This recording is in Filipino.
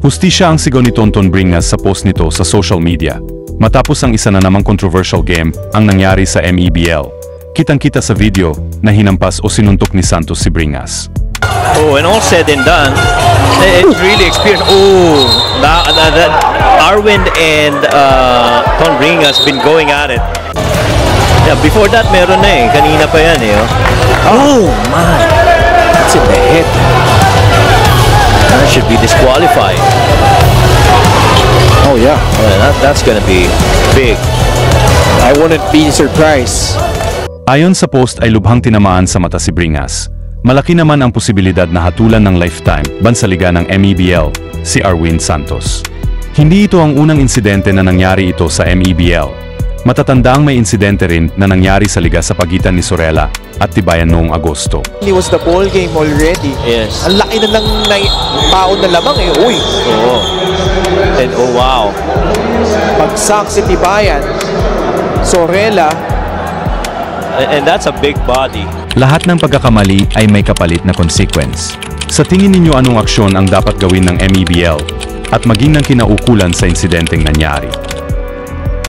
Hustisya ang sigaw ni Tonton Bringas sa post nito sa social media. Matapos ang isa na namang controversial game ang nangyari sa MEBL. Kitang-kita sa video na hinampas o sinuntok ni Santos si Bringas. Oh, and all said and done, it's really experienced. Oh, that Arwind and Ton Bringas been going at it. Yeah, before that, meron na eh. Kanina pa yan eh. Oh my! That's in the head. That should be disqualified. Oh yeah. That's gonna be big. I wouldn't be surprised. Ayon sa post ay lubhang tinamaan sa mata si Bringas. Malaki naman ang posibilidad na hatulan ng lifetime bansaliga ng MEBL, si Arwind Santos. Hindi ito ang unang insidente na nangyari ito sa MEBL. Matatandaang may insidente rin na nangyari sa liga sa pagitan ni Sorella at Tibayan noong Agosto. It was the ball game already. Yes. Ang laki na ng baon na lamang eh. Uy! Oh. And oh wow. Bagsak si Tibayan. Sorella. And that's a big body. Lahat ng pagkakamali ay may kapalit na consequence. Sa tingin ninyo anong aksyon ang dapat gawin ng MEBL at maging ng kinaukulan sa insidenteng nangyari?